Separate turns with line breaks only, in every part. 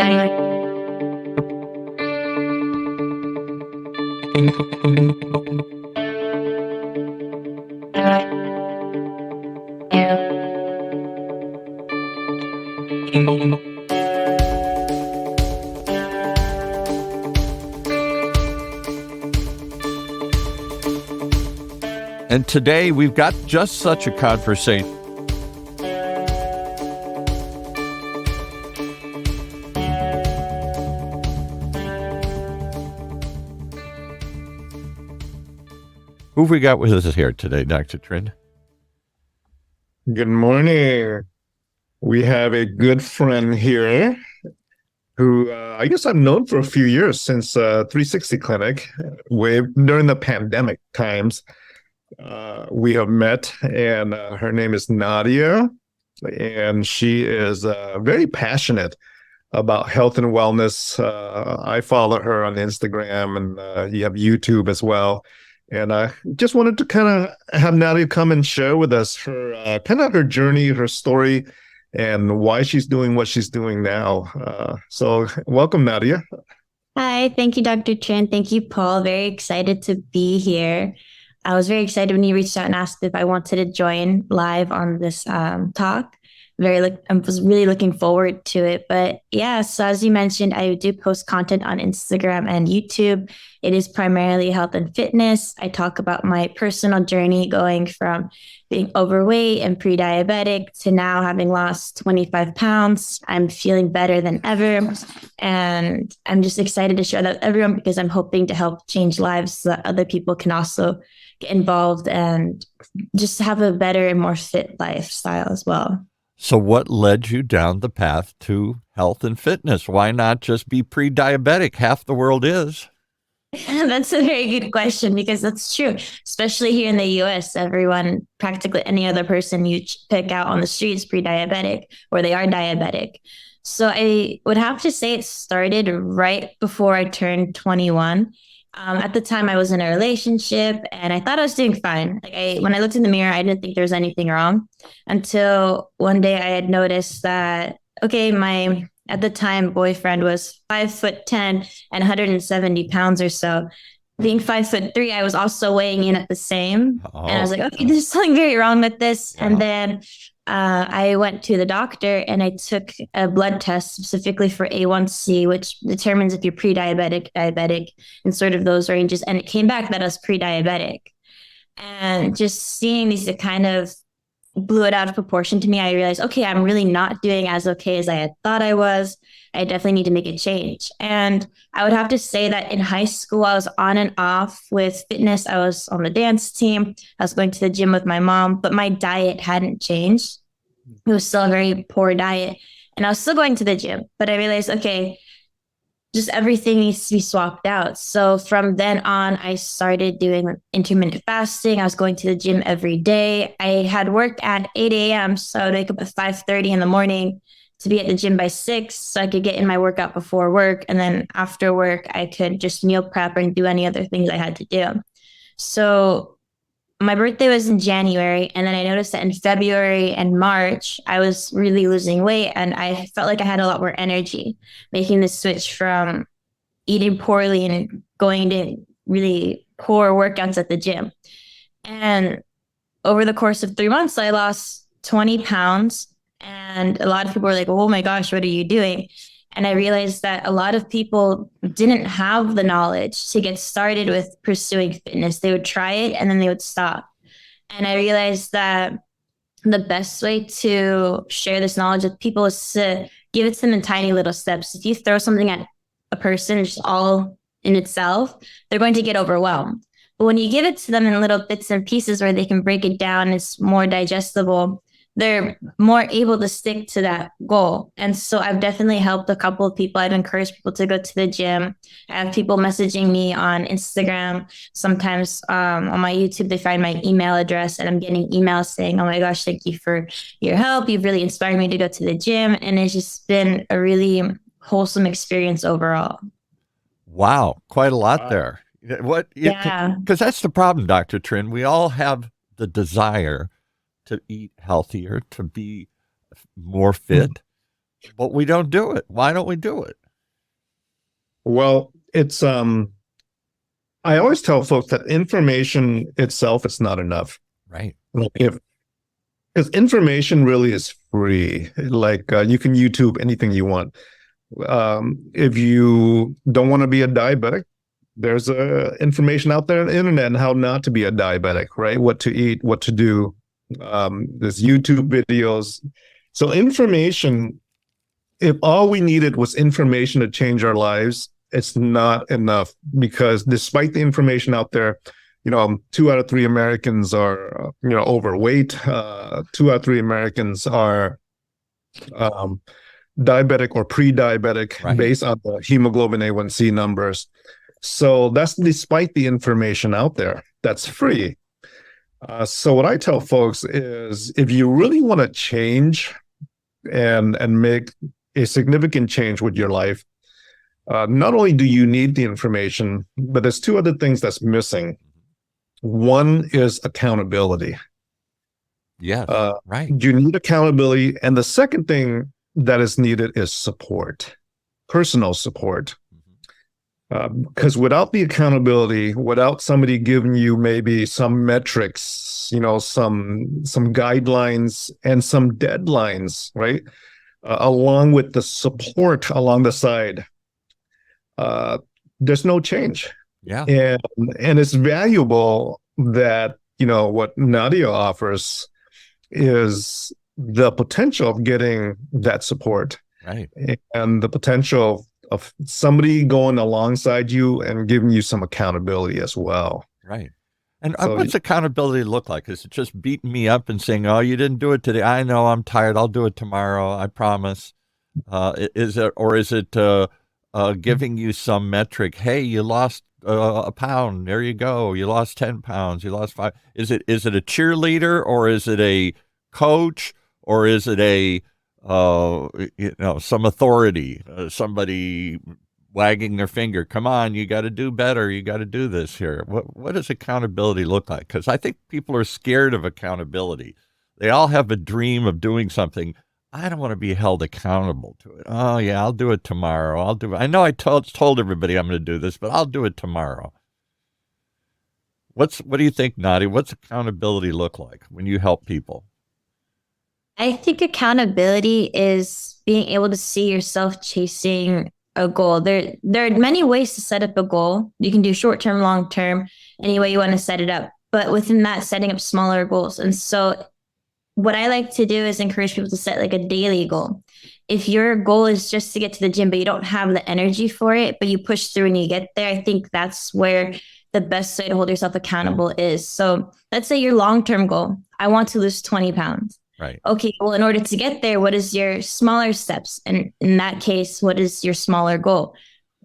And today we've got just such a conversation. Who have we got with us here today, Dr. Trin?
Good morning. We have a good friend here who I guess I've known for a few years, since 360 Clinic, way during the pandemic times. We have met, and her name is Nadia, and she is very passionate about health and wellness. I follow her on Instagram, and you have YouTube as well. And I just wanted to kind of have Nadia come and share with us her kind of her journey, her story, and why she's doing what she's doing now. So welcome, Nadia.
Hi, thank you, Dr. Trin. Thank you, Paul. Very excited to be here. I was very excited when you reached out and asked if I wanted to join live on this talk. I was really looking forward to it. But yeah, so as you mentioned, I do post content on Instagram and YouTube. It is primarily health and fitness. I talk about my personal journey going from being overweight and pre-diabetic to now having lost 25 pounds. I'm feeling better than ever. And I'm just excited to share that with everyone because I'm hoping to help change lives so that other people can also get involved and just have a better and more fit lifestyle as well.
So what led you down the path to health and fitness? Why not just be pre-diabetic? Half the world is.
That's a very good question because that's true, especially here in the US. Everyone, practically any other person you pick out on the street is pre-diabetic or they are diabetic. So I would have to say it started right before I turned 21. At the time, I was in a relationship and I thought I was doing fine. When I looked in the mirror, I didn't think there was anything wrong until one day I had noticed that, okay, my, at the time, boyfriend was 5'10" and 170 pounds or so. Being 5'3", I was also weighing in at the same. And I was like, okay, there's something very wrong with this. Yeah. And then I went to the doctor and I took a blood test specifically for A1C, which determines if you're pre-diabetic, diabetic, and sort of those ranges. And it came back that I was pre-diabetic. And just seeing these, it kind of blew it out of proportion to me. I realized, okay, I'm really not doing as okay as I had thought I was. I definitely need to make a change. And I would have to say that in high school, I was on and off with fitness. I was on the dance team. I was going to the gym with my mom, but my diet hadn't changed. It was still a very poor diet. And I was still going to the gym, but I realized, okay, just everything needs to be swapped out. So from then on, I started doing intermittent fasting. I was going to the gym every day. I had worked at 8 a.m. So I'd wake up at 5:30 in the morning to be at the gym by 6 so I could get in my workout before work. And then after work, I could just meal prep and do any other things I had to do. So my birthday was in January. And then I noticed that in February and March, I was really losing weight and I felt like I had a lot more energy, making the switch from eating poorly and going to really poor workouts at the gym. And over the course of 3 months, I lost 20 pounds. And a lot of people were like, oh my gosh, what are you doing? And I realized that a lot of people didn't have the knowledge to get started with pursuing fitness. They would try it and then they would stop. And I realized that the best way to share this knowledge with people is to give it to them in tiny little steps. If you throw something at a person just all in itself, they're going to get overwhelmed. But when you give it to them in little bits and pieces where they can break it down, it's more digestible, they're more able to stick to that goal. And so I've definitely helped a couple of people. I've encouraged people to go to the gym. I have people messaging me on Instagram. Sometimes on my YouTube, they find my email address and I'm getting emails saying, oh my gosh, thank you for your help. You've really inspired me to go to the gym. And it's just been a really wholesome experience overall.
Wow. Quite a lot there. Because that's the problem, Dr. Trin. We all have the desire to eat healthier, to be more fit. But we don't do it. Why don't we do it?
Well, it's I always tell folks that information itself is not enough.
Right.
Like because information really is free. Like you can YouTube anything you want. If you don't want to be a diabetic, there's information out there on the internet on how not to be a diabetic, right? What to eat, what to do. There's YouTube videos. So information, if all we needed was information to change our lives, it's not enough, because despite the information out there, 2 out of 3 Americans are, overweight. 2 out of 3 Americans are diabetic or pre-diabetic,
Right.
based on the hemoglobin A1C numbers. So that's despite the information out there that's free. So what I tell folks is, if you really want to change and make a significant change with your life, not only do you need the information, but there's 2 other things that's missing. One is accountability.
Yes. Right.
You need accountability. And the second thing that is needed is support, personal support. Because without the accountability, without somebody giving you maybe some metrics, some guidelines and some deadlines, right? Along with the support along the side, there's no change.
Yeah.
And it's valuable that, what Nadia offers is the potential of getting that support.
Right.
And the potential of somebody going alongside you and giving you some accountability as well.
Right. And
So-
what's accountability look like? Is it just beating me up and saying, "Oh, you didn't do it today. I know, I'm tired. I'll do it tomorrow. I promise." Is it giving you some metric? Hey, you lost a pound. There you go. You lost 10 pounds. You lost 5. Is it a cheerleader, or is it a coach, or is it a some authority, somebody wagging their finger? Come on, you got to do better. You got to do this here. What does accountability look like? Because I think people are scared of accountability. They all have a dream of doing something. I don't want to be held accountable to it. Oh yeah, I'll do it tomorrow. I'll do it. I know I told everybody I'm going to do this, but I'll do it tomorrow. What do you think, Nadia? What's accountability look like when you help people?
I think accountability is being able to see yourself chasing a goal. There are many ways to set up a goal. You can do short term, long term, any way you want to set it up. But within that, setting up smaller goals. And so what I like to do is encourage people to set like a daily goal. If your goal is just to get to the gym, but you don't have the energy for it, but you push through and you get there, I think that's where the best way to hold yourself accountable is. So let's say your long-term goal, I want to lose 20 pounds.
Right.
Okay, well, in order to get there, what is your smaller steps? And in that case, what is your smaller goal?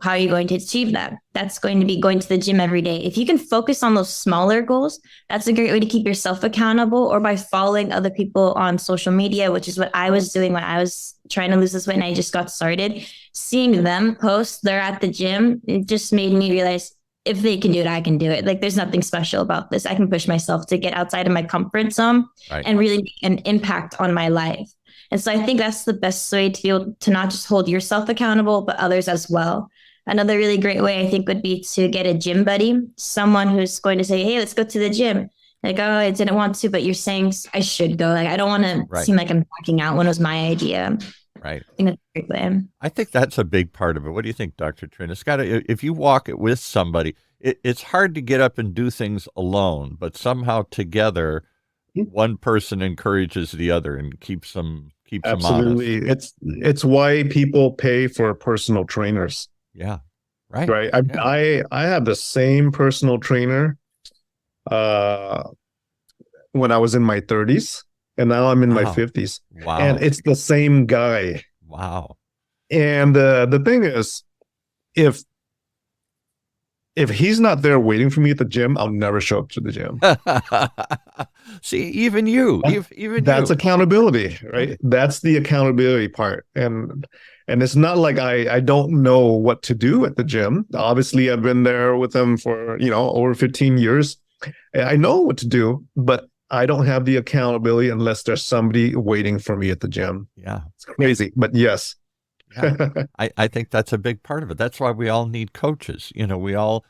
How are you going to achieve that? That's going to be going to the gym every day. If you can focus on those smaller goals, that's a great way to keep yourself accountable, or by following other people on social media, which is what I was doing when I was trying to lose this weight and I just got started. Seeing them post, they're at the gym, it just made me realize, if they can do it, I can do it. Like, there's nothing special about this. I can push myself to get outside of my comfort zone. Right. And really make an impact on my life. And so I think that's the best way to be able to not just hold yourself accountable, but others as well. Another really great way, I think, would be to get a gym buddy, someone who's going to say, hey, let's go to the gym. Like, oh, I didn't want to, but you're saying I should go. Like, I don't want to seem like I'm backing out when it was my idea.
Right.
I think that's a great way.
I think that's a big part of it. What do you think, Dr. Trin? It's got to, if you walk it with somebody, it's hard to get up and do things alone, but somehow together, one person encourages the other and keeps them
Absolutely.
them honest.
It's why people pay for personal trainers.
Yeah. Right.
Right.
Yeah.
I have the same personal trainer when I was in my 30s, and now I'm in my 50s.
Wow.
And it's the same guy.
Wow.
And the thing is, if he's not there waiting for me at the gym, I'll never show up to the gym.
See, even you,
that's accountability, right? That's the accountability part. And it's not like I don't know what to do at the gym. Obviously, I've been there with them for, over 15 years. I know what to do, but I don't have the accountability unless there's somebody waiting for me at the gym.
Yeah.
It's crazy, but yes.
Yeah. I think that's a big part of it. That's why we all need coaches. You know, we all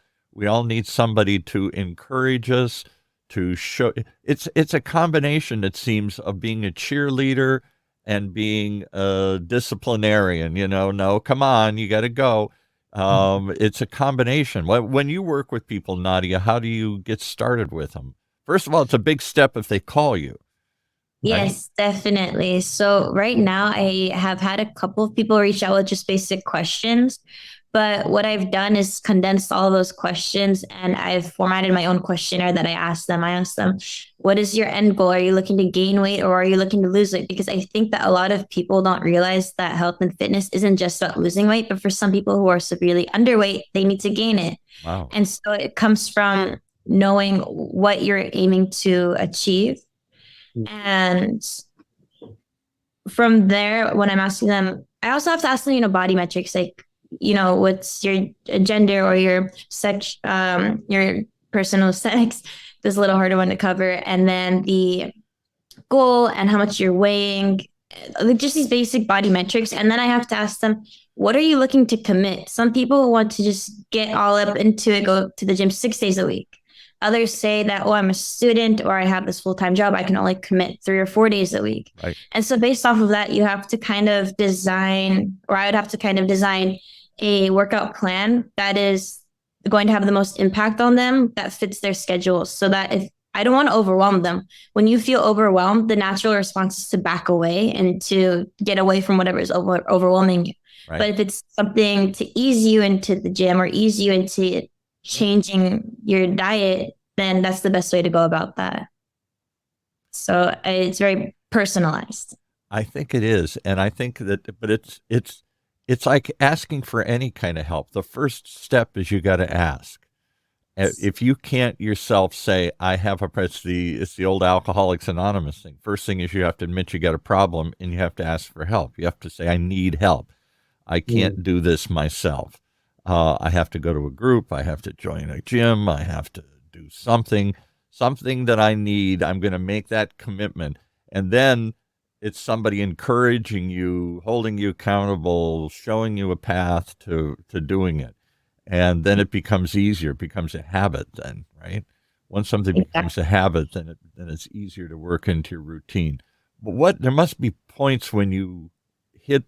need somebody to encourage us, to show. It's a combination, it seems, of being a cheerleader and being a disciplinarian. You know, no, come on, you got to go. It's a combination. When you work with people, Nadia, how do you get started with them? First of all, it's a big step if they call you. Right?
Yes, definitely. So right now I have had a couple of people reach out with just basic questions, but what I've done is condensed all those questions and I've formatted my own questionnaire that I ask them. I ask them, what is your end goal? Are you looking to gain weight or are you looking to lose weight? Because I think that a lot of people don't realize that health and fitness isn't just about losing weight, but for some people who are severely underweight, they need to gain it.
Wow.
And so it comes from knowing what you're aiming to achieve. And from there, when I'm asking them, I also have to ask them, body metrics, like, what's your gender or your sex, your personal sex. This is a little harder one to cover. And then the goal and how much you're weighing, just these basic body metrics. And then I have to ask them, what are you looking to commit? Some people want to just get all up into it, go to the gym 6 days a week. Others say that, I'm a student or I have this full-time job. I can only commit 3 or 4 days a week.
Right.
And so based off of that, you have to kind of design, or I would have to kind of design a workout plan that is going to have the most impact on them, that fits their schedule, so that if I don't want to overwhelm them. When you feel overwhelmed, the natural response is to back away and to get away from whatever is overwhelming you.
Right.
But if it's something to ease you into the gym or ease you into changing your diet, then that's the best way to go about that. So it's very personalized.
I think it is. And I think that, but it's like asking for any kind of help. The first step is you got to ask. If you can't yourself say, I have it's the old Alcoholics Anonymous thing. First thing is you have to admit you got a problem and you have to ask for help. You have to say, I need help. I can't do this myself. I have to go to a group. I have to join a gym. I have to do something that I need. I'm going to make that commitment. And then it's somebody encouraging you, holding you accountable, showing you a path to doing it. And then it becomes easier. It becomes a habit then, right? Once something becomes a habit, then it's easier to work into your routine. But there must be points when you hit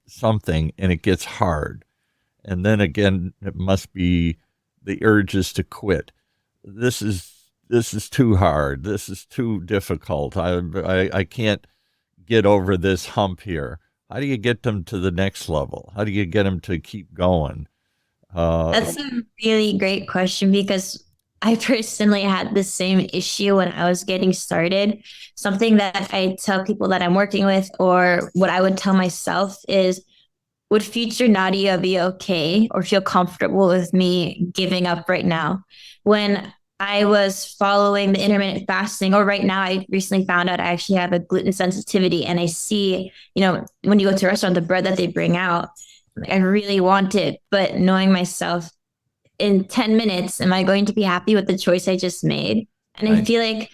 something and it gets hard. And then again, it must be the urges to quit. This is too hard. This is too difficult. I can't get over this hump here. How do you get them to the next level? How do you get them to keep going?
That's a really great question, because I personally had the same issue when I was getting started. Something that I tell people that I'm working with, or what I would tell myself, is, would future Nadia be okay or feel comfortable with me giving up right now? When I was following the intermittent fasting, or right now, I recently found out I actually have a gluten sensitivity, and I see, when you go to a restaurant, the bread that they bring out, I really want it, but knowing myself, in 10 minutes, am I going to be happy with the choice I just made? And I feel like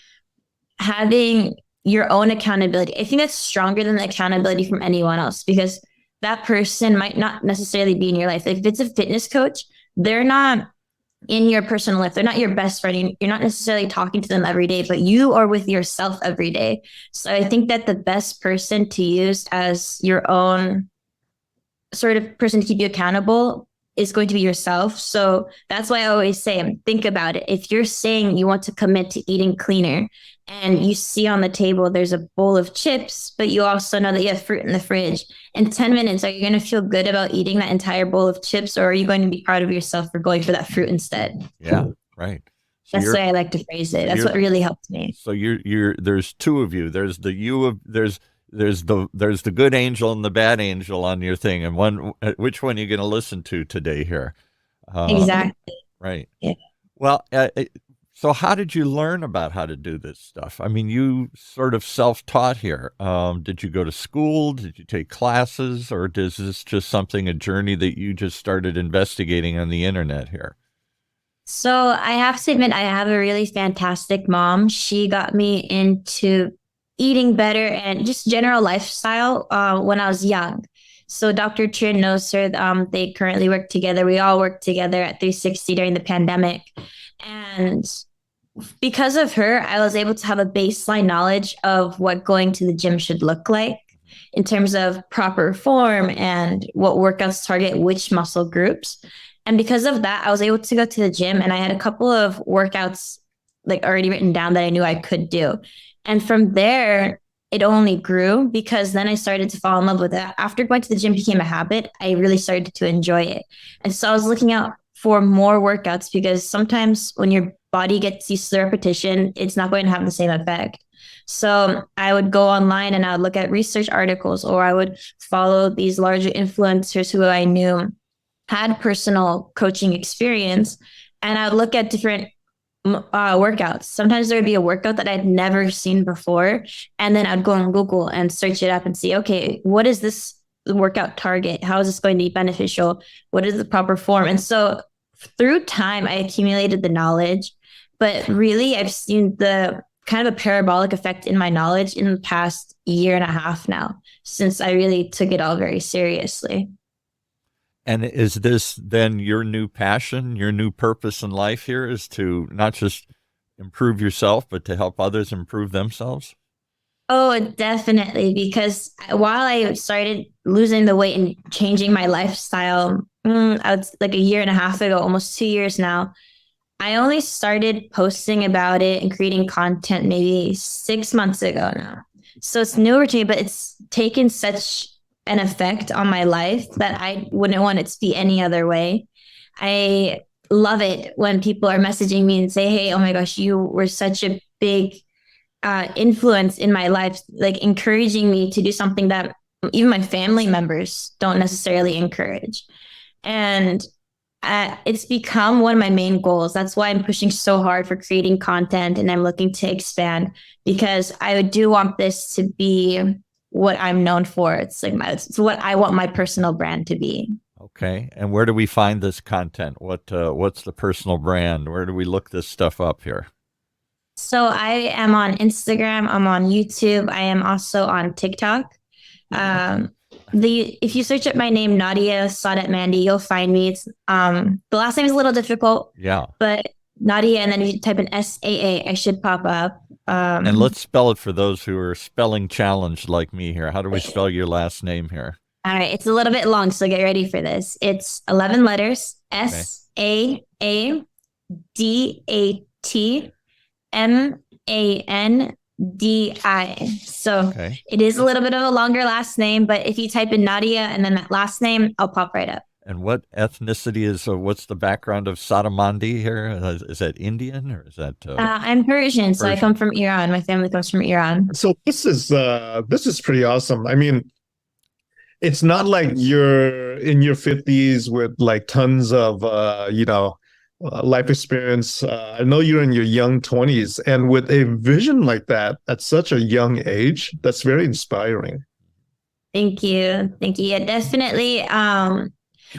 having your own accountability, I think that's stronger than the accountability from anyone else, because that person might not necessarily be in your life. Like if it's a fitness coach, they're not in your personal life. They're not your best friend. You're not necessarily talking to them every day, but you are with yourself every day. So I think that the best person to use as your own sort of person to keep you accountable is going to be yourself. So that's why I always say, think about it. If you're saying you want to commit to eating cleaner, and you see on the table there's a bowl of chips, but you also know that you have fruit in the fridge, in 10 minutes, are you going to feel good about eating that entire bowl of chips, or are you going to be proud of yourself for going for that fruit instead?
Yeah, right. So
that's the way I like to phrase it. That's what really helped me.
So there's two of you. There's the good angel and the bad angel on your thing, and which one are you going to listen to today here?
Exactly.
Right.
Yeah.
Well, so how did you learn about how to do this stuff? I mean, you sort of self-taught here. Did you go to school? Did you take classes? Or is this just a journey that you just started investigating on the internet here?
So I have to admit, I have a really fantastic mom. She got me into eating better and just general lifestyle when I was young. So Dr. Chin knows her. They currently work together. We all worked together at 360 during the pandemic. And because of her, I was able to have a baseline knowledge of what going to the gym should look like in terms of proper form and what workouts target which muscle groups. And because of that, I was able to go to the gym and I had a couple of workouts like already written down that I knew I could do. And from there, it only grew because then I started to fall in love with it. After going to the gym became a habit, I really started to enjoy it. And so I was looking out for more workouts because sometimes when your body gets used to the repetition, it's not going to have the same effect. So I would go online and I would look at research articles, or I would follow these larger influencers who I knew had personal coaching experience. And I would look at different workouts. Sometimes there would be a workout that I'd never seen before. And then I'd go on Google and search it up and see, okay, what is this workout target? How is this going to be beneficial? What is the proper form? And so through time, I accumulated the knowledge, but really I've seen the kind of a parabolic effect in my knowledge in the past year and a half now, since I really took it all very seriously.
And is this then your new passion, your new purpose in life here is to not just improve yourself, but to help others improve themselves?
Oh, definitely. Because while I started losing the weight and changing my lifestyle, I was like a year and a half ago, almost 2 years now, I only started posting about it and creating content maybe 6 months ago now. So it's newer to me, but it's taken such an effect on my life that I wouldn't want it to be any other way. I love it when people are messaging me and say, hey, oh my gosh, you were such a big influence in my life, like encouraging me to do something that even my family members don't necessarily encourage. And it's become one of my main goals. That's why I'm pushing so hard for creating content and I'm looking to expand, because I do want this to be what I'm known for. It's like it's what I want my personal brand to be.
Okay. And where do we find this content? What's the personal brand? Where do we look this stuff up here?
So I am on Instagram. I'm on YouTube. I am also on TikTok. If you search up my name, Nadia Sadat Mandy, you'll find me. It's the last name is a little difficult.
Yeah.
But Nadia, and then if you type in SAA, I should pop up.
And let's spell it for those who are spelling challenged like me here. How do we spell your last name here?
All right. It's a little bit long, so get ready for this. It's 11 letters. SAADATMANDI. So It is a little bit of a longer last name, but if you type in Nadia and then that last name, I'll pop right up.
And what ethnicity is, what's the background of Sadamandi here? Is that Indian or is that?
I'm Persian, so I come from Iran. My family comes from Iran.
So this is pretty awesome. I mean, it's not like you're in your 50s with like tons of, life experience. I know you're in your young 20s, and with a vision like that at such a young age, that's very inspiring.
Thank you. Yeah, definitely.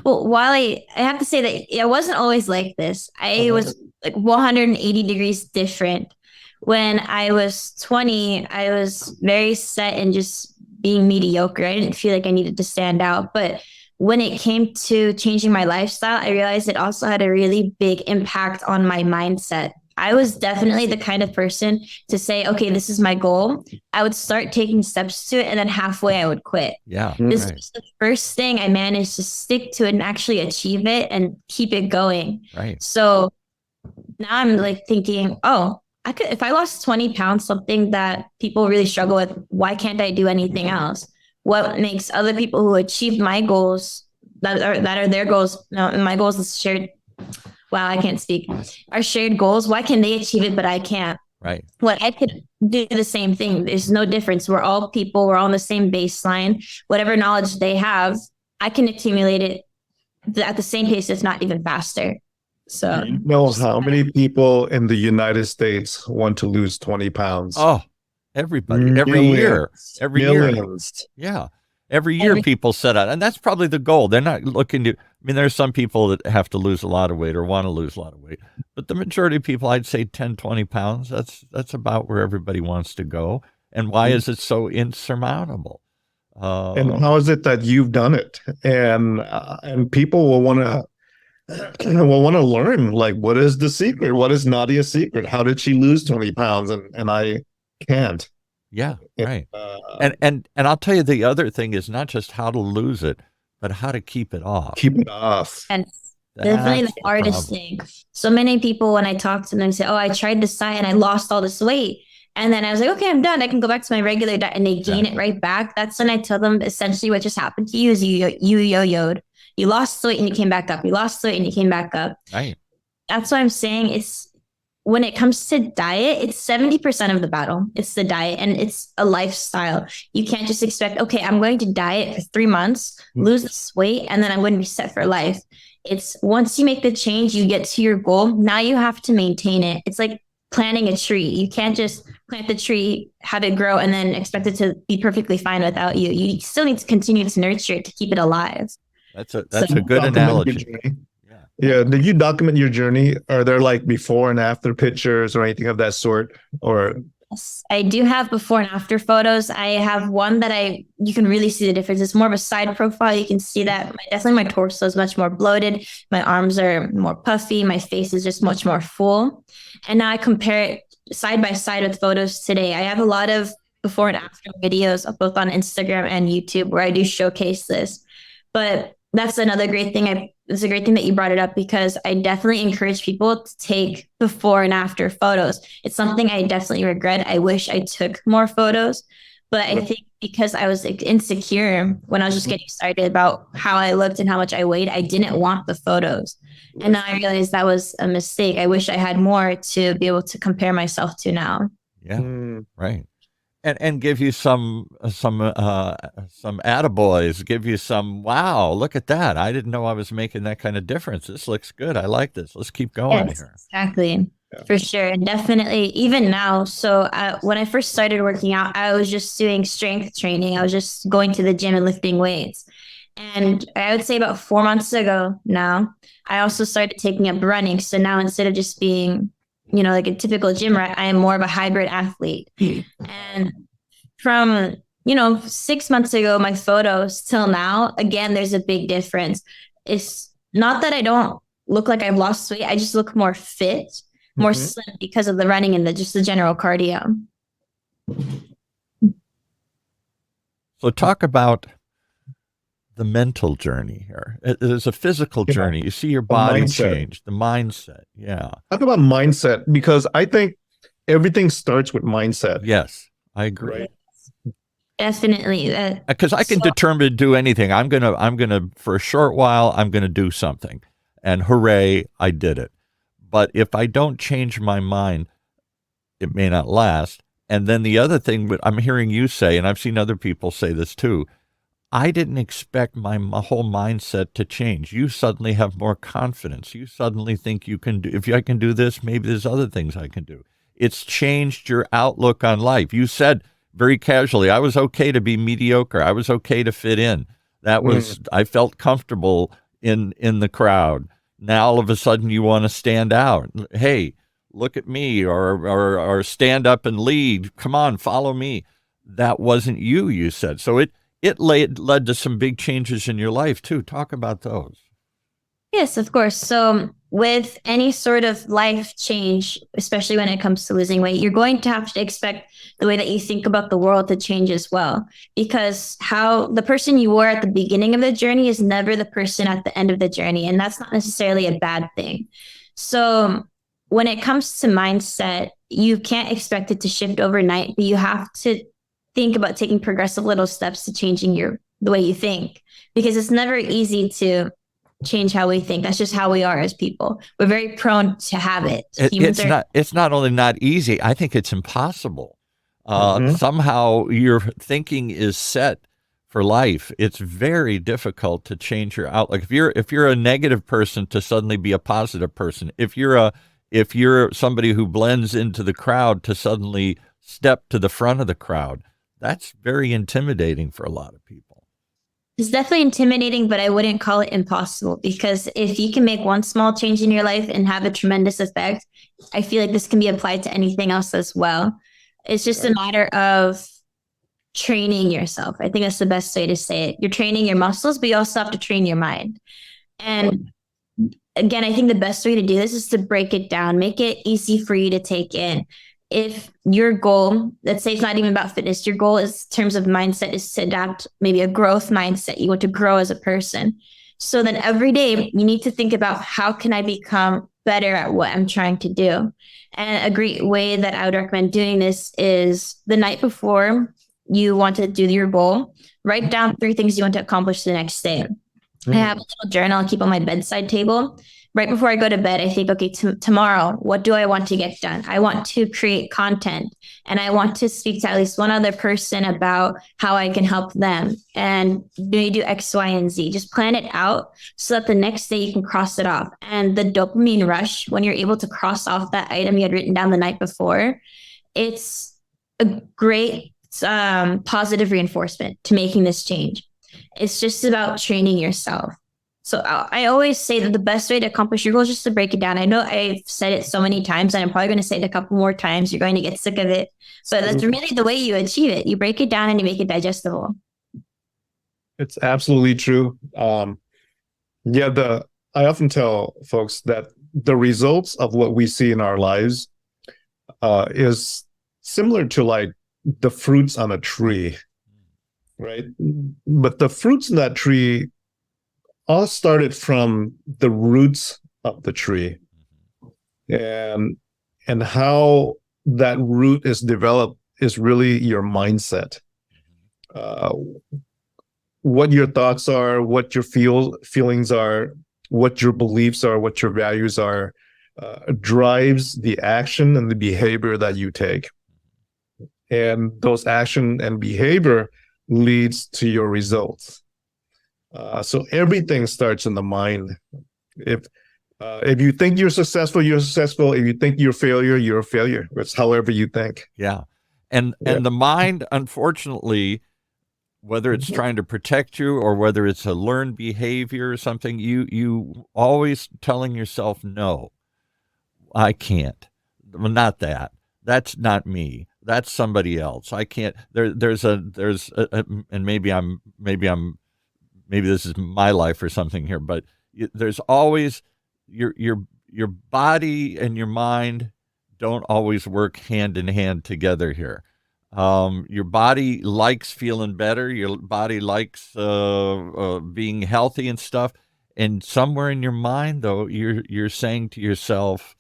Well, while I have to say that I wasn't always like this. I was like 180 degrees different. When I was 20, I was very set in just being mediocre. I didn't feel like I needed to stand out. But when it came to changing my lifestyle, I realized it also had a really big impact on my mindset. I was definitely the kind of person to say, okay, this is my goal. I would start taking steps to it, and then halfway I would quit.
Yeah.
This was the first thing I managed to stick to it and actually achieve it and keep it going.
Right.
So now I'm like thinking, oh, I could, if I lost 20 pounds, something that people really struggle with, why can't I do anything else? What makes other people who achieve my goals that are their goals? No, my goals is shared. Wow, I can't speak. Our shared goals, why can they achieve it, but I can't?
Right.
What I could do the same thing. There's no difference. We're all people. We're all on the same baseline. Whatever knowledge they have, I can accumulate it at the same pace, if not even faster. So,
you know how many people in the United States want to lose 20 pounds?
Oh, everybody, every year.
Millions.
Yeah. Every year people set out, and that's probably the goal. They're not looking to, I mean, there's some people that have to lose a lot of weight or want to lose a lot of weight, but the majority of people, I'd say 10, 20 pounds, that's about where everybody wants to go. And why is it so insurmountable?
And how is it that you've done it? And people will want to learn, like, what is the secret? What is Nadia's secret? How did she lose 20 pounds? And I can't.
Yeah, right. And I'll tell you, the other thing is not just how to lose it, but how to keep it off.
Keep it off.
And definitely the hardest thing. So many people, when I talk to them, say, oh, I tried this diet and I lost all this weight. And then I was like, okay, I'm done. I can go back to my regular diet, and they gain it right back. That's when I tell them essentially what just happened to you is you yo-yoed. You lost weight and you came back up. You lost weight and you came back up.
Right.
That's what I'm saying. It's when it comes to diet, it's 70% of the battle. It's the diet, and it's a lifestyle. You can't just expect, okay, I'm going to diet for 3 months, lose this weight, and then I'm going to be set for life. It's once you make the change, you get to your goal. Now you have to maintain it. It's like planting a tree. You can't just plant the tree, have it grow, and then expect it to be perfectly fine without you. You still need to continue to nurture it to keep it alive.
That's a good analogy.
Yeah. Did you document your journey? Are there like before and after pictures or anything of that sort? Or
yes, I do have before and after photos. I have one that you can really see the difference. It's more of a side profile. You can see that definitely my torso is much more bloated. My arms are more puffy. My face is just much more full. And now I compare it side by side with photos today. I have a lot of before and after videos, both on Instagram and YouTube, where I do showcase this. But that's another great thing. It's a great thing that you brought it up, because I definitely encourage people to take before and after photos. It's something I definitely regret. I wish I took more photos, but I think because I was insecure when I was just getting started about how I looked and how much I weighed, I didn't want the photos. And now I realized that was a mistake. I wish I had more to be able to compare myself to now.
Yeah, right. And give you some attaboys, give you some, wow, look at that. I didn't know I was making that kind of difference. This looks good. I like this. Let's keep going here.
Exactly. Yeah. For sure. Definitely. Even now. So when I first started working out, I was just doing strength training. I was just going to the gym and lifting weights. And I would say about 4 months ago now, I also started taking up running. So now instead of just being like a typical gym rat, I am more of a hybrid athlete. And from, 6 months ago, my photos till now, again, there's a big difference. It's not that I don't look like I've lost weight. I just look more fit, more slim because of the running and just the general cardio.
So talk about the mental journey here. There's a physical journey. You see your body change, the mindset. Yeah.
Talk about mindset, because I think everything starts with mindset.
Yes, I agree.
Right?
Definitely.
Because I can determine to do anything. I'm gonna for a short while, I'm gonna do something, and hooray, I did it. But if I don't change my mind, it may not last. And then the other thing I'm hearing you say, and I've seen other people say this too, I didn't expect my whole mindset to change. You suddenly have more confidence. You suddenly think you can do, if I can do this, maybe there's other things I can do. It's changed your outlook on life. You said very casually, I was okay to be mediocre. I was okay to fit in. That was, I felt comfortable in the crowd. Now all of a sudden you want to stand out. Hey, look at me, or stand up and lead. Come on, follow me. That wasn't you said. So it led to some big changes in your life too. Talk about those.
Yes, of course. So with any sort of life change, especially when it comes to losing weight, you're going to have to expect the way that you think about the world to change as well. Because how the person you were at the beginning of the journey is never the person at the end of the journey. And that's not necessarily a bad thing. So when it comes to mindset, you can't expect it to shift overnight, but you have to think about taking progressive little steps to changing the way you think, because it's never easy to change how we think. That's just how we are as people. We're very prone to habit.
It's not only not easy, I think it's impossible. Somehow your thinking is set for life. It's very difficult to change your outlook. If you're a negative person, to suddenly be a positive person. If you're somebody who blends into the crowd, to suddenly step to the front of the crowd, that's very intimidating for a lot of people.
It's definitely intimidating, but I wouldn't call it impossible, because if you can make one small change in your life and have a tremendous effect, I feel like this can be applied to anything else as well. It's just a matter of training yourself. I think that's the best way to say it. You're training your muscles, but you also have to train your mind. And again, I think the best way to do this is to break it down, make it easy for you to take in. If your goal, let's say it's not even about fitness, your goal is in terms of mindset is to adapt maybe a growth mindset. You want to grow as a person. So then every day you need to think about, how can I become better at what I'm trying to do? And a great way that I would recommend doing this is the night before you want to do your goal, write down 3 things you want to accomplish the next day. I have a little journal I keep on my bedside table. Right before I go to bed, I think, okay, tomorrow, what do I want to get done? I want to create content, and I want to speak to at least one other person about how I can help them. And maybe do X, Y, and Z. Just plan it out so that the next day you can cross it off. And the dopamine rush, when you're able to cross off that item you had written down the night before, it's a great positive reinforcement to making this change. It's just about training yourself. So I always say that the best way to accomplish your goal is just to break it down. I know I've said it so many times, and I'm probably going to say it a couple more times. You're going to get sick of it. But that's really the way you achieve it. You break it down and you make it digestible.
It's absolutely true. I often tell folks that the results of what we see in our lives is similar to like the fruits on a tree, right? But the fruits in that tree all started from the roots of the tree, and how that root is developed is really your mindset. What your thoughts are, what your feelings are, what your beliefs are, what your values are, drives the action and the behavior that you take. And those action and behavior leads to your results. So everything starts in the mind. If you think you're successful, you're successful. If you think you're a failure, you're a failure. It's however you think.
Yeah. And the mind, unfortunately, whether it's trying to protect you or whether it's a learned behavior or something, you always telling yourself, no, I can't. Well, not that. That's not me. That's somebody else. I can't. There's and maybe this is my life or something here, but there's always your body and your mind don't always work hand in hand together here. Your body likes feeling better. Your body likes being healthy and stuff. And somewhere in your mind, though, you're saying to yourself,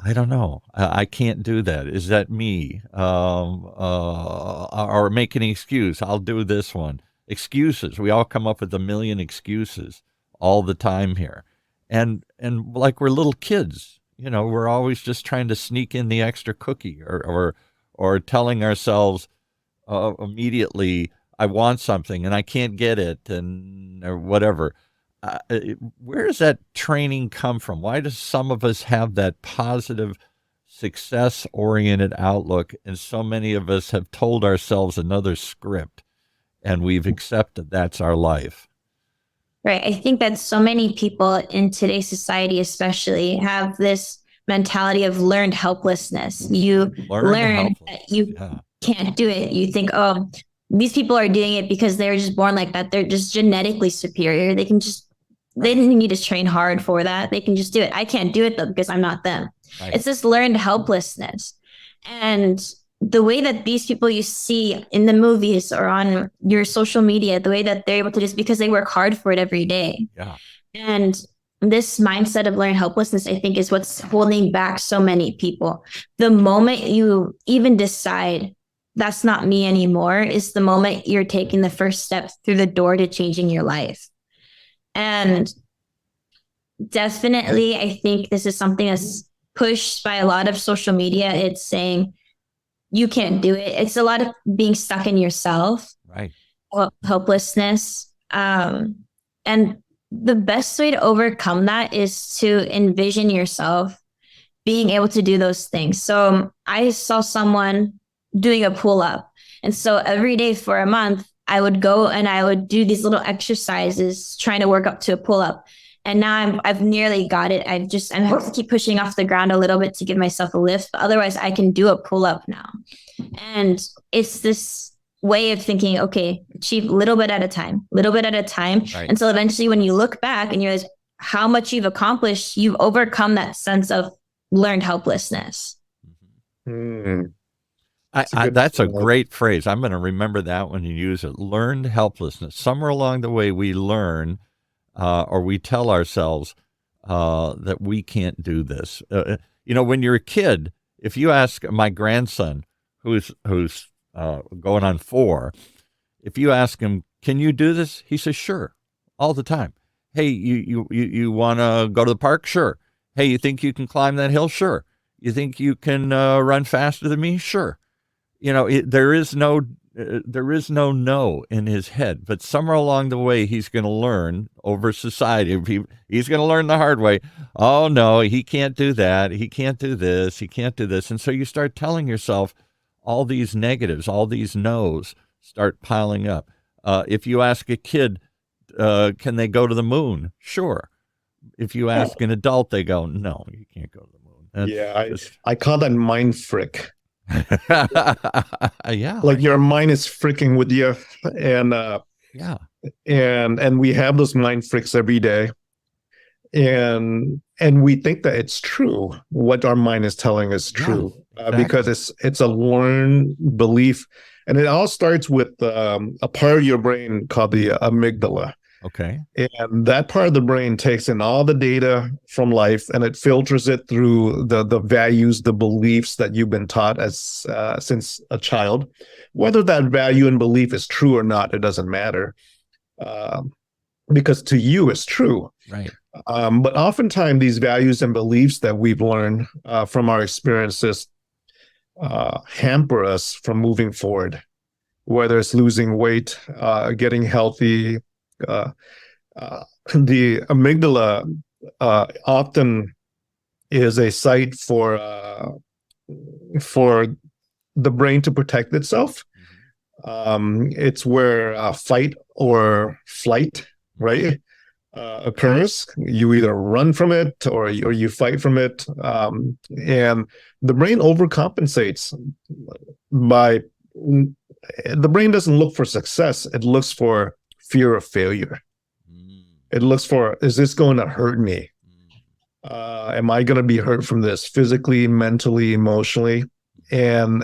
I don't know. I can't do that. Is that me? Or make an excuse. I'll do this one. Excuses. We all come up with a million excuses all the time here. And like we're little kids, we're always just trying to sneak in the extra cookie or telling ourselves immediately, I want something and I can't get it or whatever. Where does that training come from? Why does some of us have that positive, success-oriented outlook, and so many of us have told ourselves another script, and we've accepted that's our life?
Right. I think that so many people in today's society especially have this mentality of learned helplessness. You learn that you can't do it. You think, oh, these people are doing it because they're just born like that. They're just genetically superior. They didn't need to train hard for that. They can just do it. I can't do it though because I'm not them. Right. It's this learned helplessness. And the way that these people you see in the movies or on your social media, the way that they're able to do is because they work hard for it every day. Yeah. And this mindset of learned helplessness, I think, is what's holding back so many people. The moment you even decide that's not me anymore is the moment you're taking the first step through the door to changing your life. And definitely, I think this is something that's pushed by a lot of social media. It's saying you can't do it. It's a lot of being stuck in yourself, right? Helplessness. And the best way to overcome that is to envision yourself being able to do those things. So I saw someone doing a pull-up. And so every day for a month, I would go and I would do these little exercises trying to work up to a pull-up. And now I've nearly got it. I have to keep pushing off the ground a little bit to give myself a lift. But otherwise, I can do a pull-up now. And it's this way of thinking, okay, achieve a little bit at a time,
Right.
until eventually when you look back and you realize how much you've accomplished, you've overcome that sense of learned helplessness.
Mm.
That's a great phrase. I'm going to remember that when you use it. Learned helplessness. Somewhere along the way, we learn or we tell ourselves that we can't do this. When you're a kid, if you ask my grandson, who's going on 4, if you ask him, "Can you do this?" He says, "Sure," all the time. Hey, you want to go to the park? Sure. Hey, you think you can climb that hill? Sure. You think you can run faster than me? Sure. There is no no in his head, but somewhere along the way, he's going to learn over society. He's going to learn the hard way. Oh no, he can't do that. He can't do this. He can't do this. And so you start telling yourself all these negatives, all these no's start piling up. If you ask a kid, can they go to the moon? Sure. If you ask an adult, they go, no, you can't go to the moon.
I call that mind frick.
Yeah.
Like your mind is fricking with you. And
yeah.
And we have those mind fricks every day. And we think that it's true. What our mind is telling us true. Exactly. Because it's a learned belief. And it all starts with a part of your brain called the amygdala.
Okay.
And that part of the brain takes in all the data from life and it filters it through the values, the beliefs that you've been taught as since a child. Whether that value and belief is true or not, it doesn't matter. Because to you, it's true.
Right.
But oftentimes these values and beliefs that we've learned from our experiences hamper us from moving forward, whether it's losing weight, getting healthy. The amygdala often is a site for the brain to protect itself. It's where fight or flight, right, occurs. You either run from it or you fight from it, and the brain overcompensates by. The brain doesn't look for success; it looks for fear of failure. It looks for, is this going to hurt me? Am I going to be hurt from this physically, mentally, emotionally? And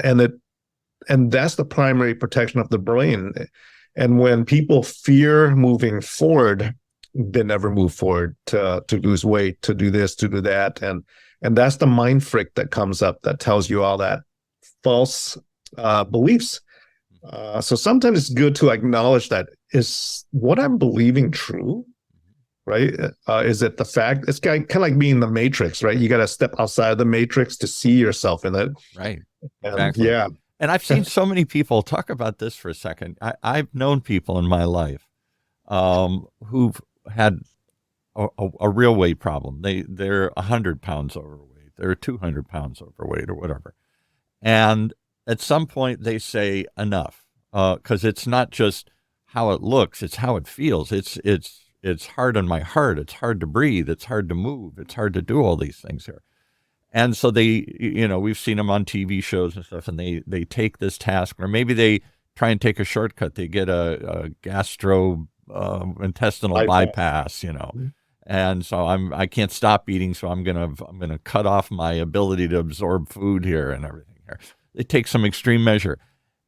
that's the primary protection of the brain. And when people fear moving forward, they never move forward to lose weight, to do this, to do that. And that's the mind frick that comes up that tells you all that false beliefs. So sometimes it's good to acknowledge that, is what I'm believing true, right? Is it the fact? It's kind of like being the Matrix, right? You got to step outside of the Matrix to see yourself in it.
Right.
Exactly. Yeah.
And I've seen so many people talk about this for a second. I've known people in my life who've had a real weight problem. They're 100 pounds overweight. They're 200 pounds overweight or whatever. And at some point they say enough, because it's not just how it looks, it's how it feels. It's hard on my heart. It's hard to breathe. It's hard to move. It's hard to do all these things here. And so we've seen them on TV shows and stuff, and they take this task, or maybe they try and take a shortcut. They get a intestinal bypass, and so I can't stop eating, so I'm gonna cut off my ability to absorb food here and everything here. They take some extreme measure,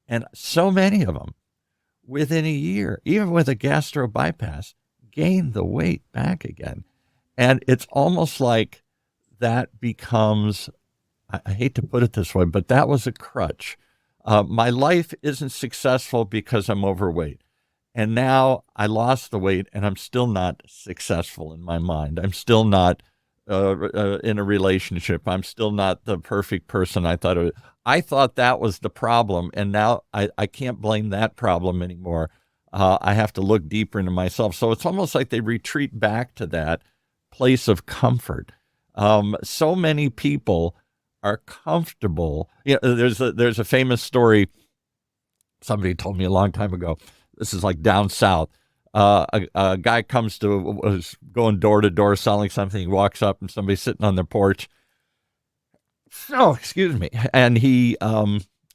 and so many of them, within a year, even with a gastro bypass, gain the weight back again. And it's almost like that becomes, I hate to put it this way, but that was a crutch. My life isn't successful because I'm overweight. And now I lost the weight and I'm still not successful in my mind. I'm still not in a relationship. I'm still not the perfect person I thought it was. I thought that was the problem. And now I can't blame that problem anymore. I have to look deeper into myself. So it's almost like they retreat back to that place of comfort. So many people are comfortable. There's a famous story somebody told me a long time ago. this is like down south. A guy was going door to door selling something. He walks up and somebody's sitting on their porch. Oh, excuse me. And he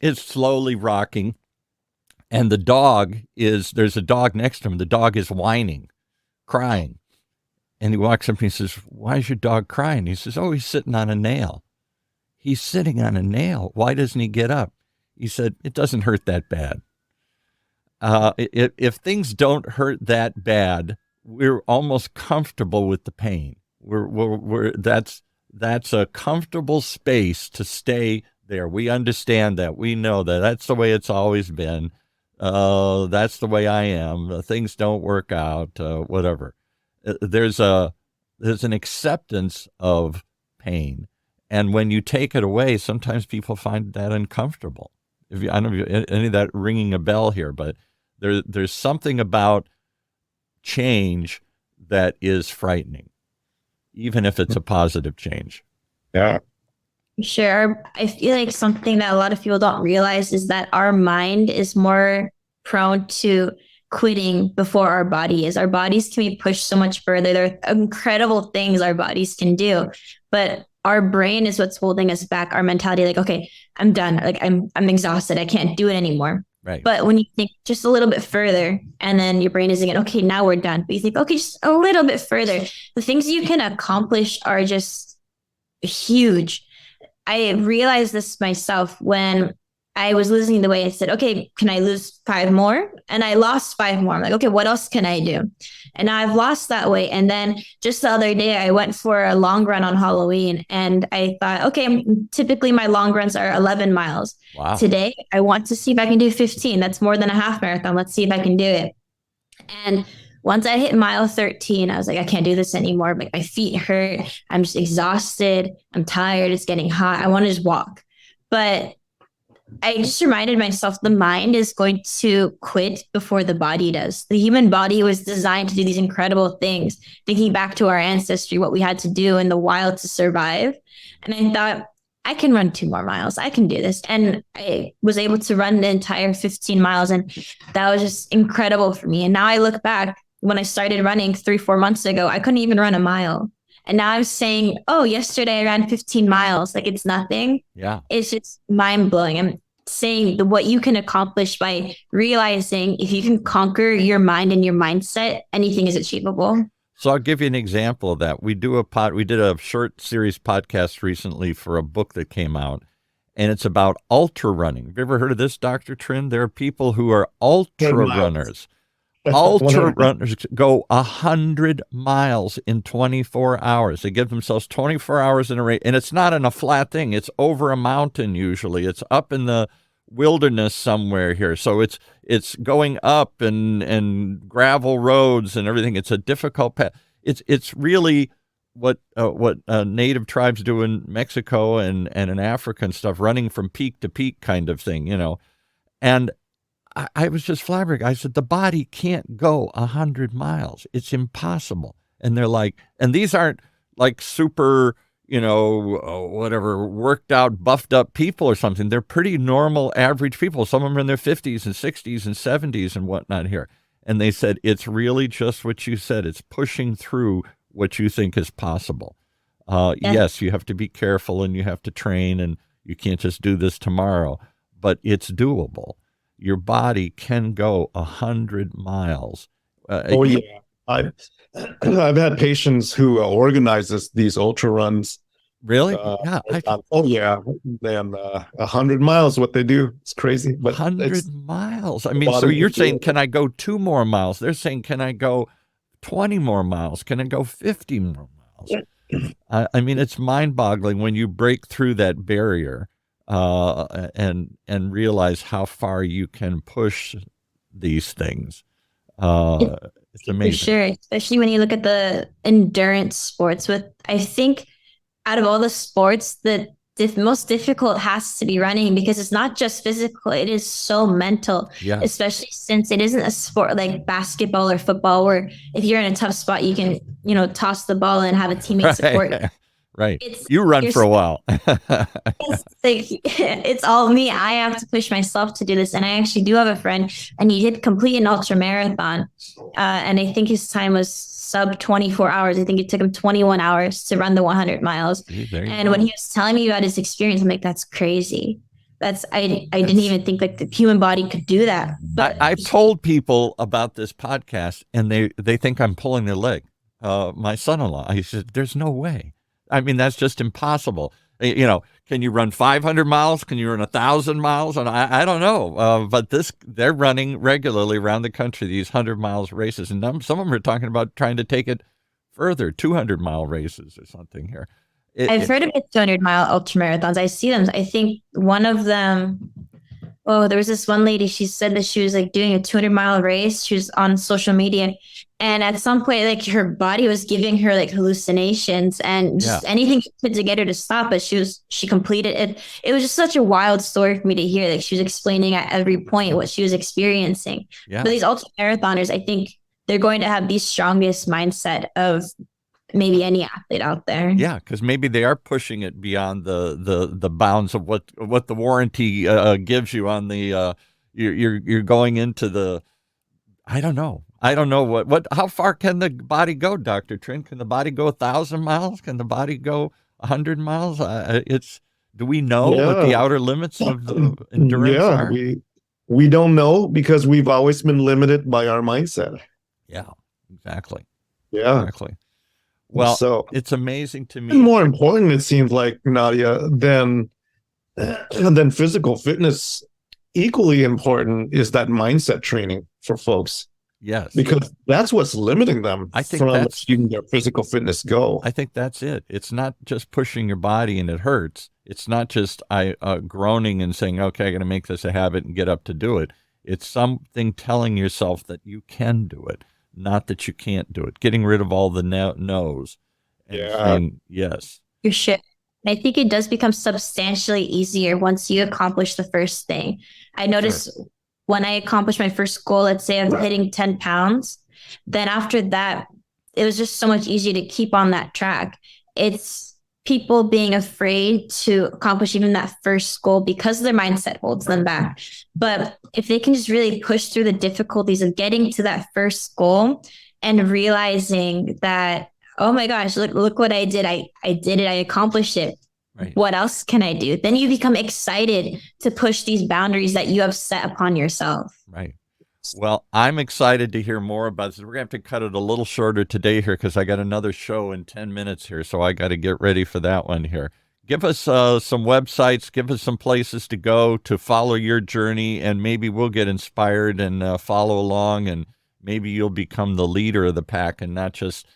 is slowly rocking. And there's a dog next to him. The dog is whining, crying. And he walks up and he says, "Why is your dog crying?" He says, "Oh, he's sitting on a nail." He's sitting on a nail. Why doesn't he get up? He said, "It doesn't hurt that bad." If things don't hurt that bad, we're almost comfortable with the pain. That's a comfortable space to stay there. We understand that. We know that. That's the way it's always been. That's the way I am. Things don't work out. Whatever. There's an acceptance of pain, and when you take it away, sometimes people find that uncomfortable. I don't know if any of that ringing a bell here, but there's something about change that is frightening, even if it's a positive change.
Yeah.
Sure. I feel like something that a lot of people don't realize is that our mind is more prone to quitting before our body is. Our bodies can be pushed so much further. There are incredible things our bodies can do, but our brain is what's holding us back. Our mentality, like, okay, I'm done. Like I'm exhausted. I can't do it anymore.
Right.
But when you think just a little bit further, and then your brain is thinking, okay, now we're done. But you think, okay, just a little bit further. The things you can accomplish are just huge. I realized this myself when I was losing the weight. I said, okay, can I lose 5 more? And I lost 5 more. I'm like, okay, what else can I do? And now I've lost that weight. And then just the other day, I went for a long run on Halloween. And I thought, okay, typically my long runs are 11 miles.
Wow.
Today, I want to see if I can do 15. That's more than a half marathon. Let's see if I can do it. And once I hit mile 13, I was like, I can't do this anymore. Like my feet hurt. I'm just exhausted. I'm tired. It's getting hot. I want to just walk. But I just reminded myself the mind is going to quit before the body does. The human body was designed to do these incredible things, thinking back to our ancestry, what we had to do in the wild to survive. And I thought, I can run 2 more miles. I can do this. And I was able to run the entire 15 miles. And that was just incredible for me. And now I look back, when I started running 3-4 months ago, I couldn't even run a mile. And now I'm saying, oh, yesterday I ran 15 miles. Like it's nothing.
Yeah.
It's just mind blowing. I'm saying what you can accomplish by realizing if you can conquer your mind and your mindset, anything is achievable.
So I'll give you an example of that. We did a short series podcast recently for a book that came out, and it's about ultra running. Have you ever heard of this, Dr. Trin? There are people who are ultra runners. Ultra runners go 100 miles in 24 hours. They give themselves 24 hours in a race, and it's not in a flat thing. It's over a mountain usually. It's up in the wilderness somewhere here. So it's going up and gravel roads and everything. It's a difficult path. It's really what native tribes do in Mexico and in Africa and stuff, running from peak to peak kind of thing, And I was just flabbergasted. I said, the body can't go 100 miles. It's impossible. And they're like, and these aren't like super, whatever, worked out, buffed up people or something. They're pretty normal, average people. Some of them are in their 50s and 60s and 70s and whatnot here. And they said, it's really just what you said. It's pushing through what you think is possible. Yes, you have to be careful and you have to train and you can't just do this tomorrow, but it's doable. Your body can go 100 miles.
Yeah. I've had patients who organize these ultra runs.
Really? Yeah.
Then 100 miles, what they do. It's crazy. But
100 miles. I mean, so you're saying, can I go 2 more miles? They're saying, can I go 20 more miles? Can I go 50 more miles? I mean, it's mind-boggling when you break through that barrier. And realize how far you can push these things. It's amazing.
For sure, especially when you look at the endurance sports. I think out of all the sports, the most difficult has to be running because it's not just physical; it is so mental.
Yeah.
Especially since it isn't a sport like basketball or football, where if you're in a tough spot, you can toss the ball and have a teammate support.
Right.
It's
You run
you're
for a while.
It's like it's all me. I have to push myself to do this. And I actually do have a friend, and he did complete an ultra marathon. And I think his time was sub 24 hours. I think it took him 21 hours to run the 100 miles.
See, there you
And
go.
when he was telling me about his experience, I'm like, that's crazy. I didn't even think like the human body could do that. But
I've told people about this podcast, and they think I'm pulling their leg. My son-in-law, he said, "There's no way. I mean, that's just impossible. You know, can you run 500 miles? Can you run 1,000 miles?" And I don't know. But they're running regularly around the country, these 100 miles races, and some of them are talking about trying to take it further, 200-mile races or something here.
I've heard about 200-mile ultra marathons. I see them. I think one of them. Oh, there was this one lady. She said that she was like doing a 200-mile race. She was on social media, and at some point, like her body was giving her like hallucinations and just anything she could to get her to stop. But she completed it. It was just such a wild story for me to hear. Like she was explaining at every point what she was experiencing.
Yeah.
But these ultra marathoners, I think they're going to have the strongest mindset of maybe any athlete out there.
Yeah, because maybe they are pushing it beyond the bounds of what the warranty gives you on the you're going into the I don't know what how far can the body go, Dr. Trin? Can the body go 1,000 miles? Can the body go 100 miles? Do we know what the outer limits of the endurance are?
We don't know because we've always been limited by our mindset.
Yeah, exactly.
Yeah.
Exactly. Well,
so
it's amazing to me.
More important, it seems like, Nadia, than physical fitness. Equally important is that mindset training for folks.
Yes.
Because that's what's limiting them from letting their physical fitness go.
I think that's it. It's not just pushing your body and it hurts. It's not just groaning and saying, okay, I'm going to make this a habit and get up to do it. It's something telling yourself that you can do it. Not that you can't do it. Getting rid of all the no's and saying yes.
You should. I think it does become substantially easier once you accomplish the first thing. I noticed when I accomplished my first goal, let's say of hitting 10 pounds, then after that, it was just so much easier to keep on that track. It's people being afraid to accomplish even that first goal because their mindset holds them back. But if they can just really push through the difficulties of getting to that first goal and realizing that, oh my gosh, look what I did. I did it. I accomplished it. Right. What else can I do? Then you become excited to push these boundaries that you have set upon yourself.
Right. Well, I'm excited to hear more about this. We're going to have to cut it a little shorter today here because I got another show in 10 minutes here, so I got to get ready for that one here. Give us some websites, give us some places to go to follow your journey, and maybe we'll get inspired and follow along, and maybe you'll become the leader of the pack and not just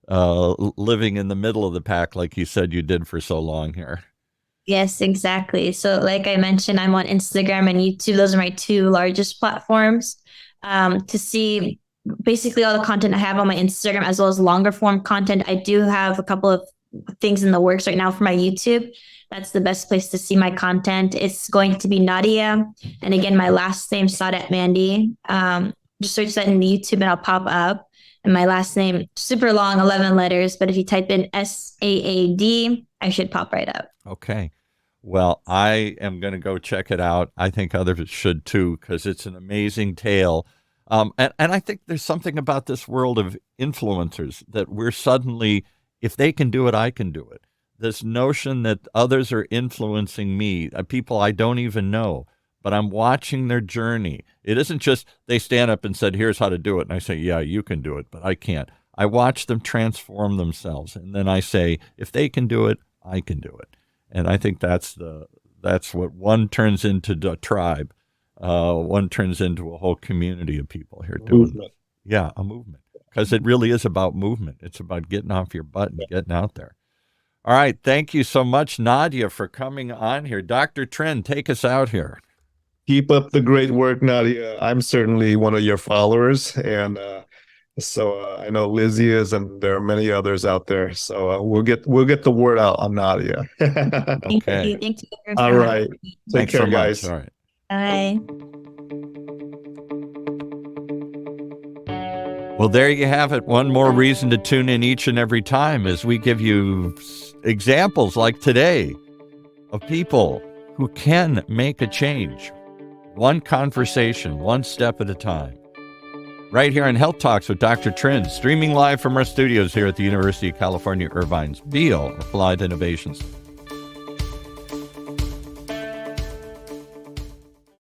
living in the middle of the pack like you said you did for so long here.
Yes, exactly. So like I mentioned, I'm on Instagram and YouTube. Those are my two largest platforms. To see basically all the content I have on my Instagram, as well as longer form content. I do have a couple of things in the works right now for my YouTube. That's the best place to see my content. It's going to be Nadia. And again, my last name, Sadat Mandy. Just search that in YouTube and I'll pop up. And my last name, super long, 11 letters. But if you type in SAAD, I should pop right up.
Okay. Well, I am going to go check it out. I think others should too, because it's an amazing tale. And I think there's something about this world of influencers that we're suddenly, if they can do it, I can do it. This notion that others are influencing me, people I don't even know, but I'm watching their journey. It isn't just they stand up and said, here's how to do it. And I say, yeah, you can do it, but I can't. I watch them transform themselves. And then I say, if they can do it, I can do it. And I think that's what one turns into a tribe. One turns into a whole community of people here doing this. Yeah, a movement. Because it really is about movement. It's about getting off your butt and getting out there. All right. Thank you so much, Nadia, for coming on here. Dr. Trin, take us out here.
Keep up the great work, Nadia. I'm certainly one of your followers. And so I know Lizzie is, and there are many others out there. So we'll get the word out on Nadia.
Okay.
Thank you.
All right. Take care,
so
guys.
All right.
Bye.
Well, there you have it. One more reason to tune in each and every time as we give you examples like today of people who can make a change. One conversation, one step at a time. Right here on Health Talks with Dr. Trin, streaming live from our studios here at the University of California, Irvine's Bio Applied Innovations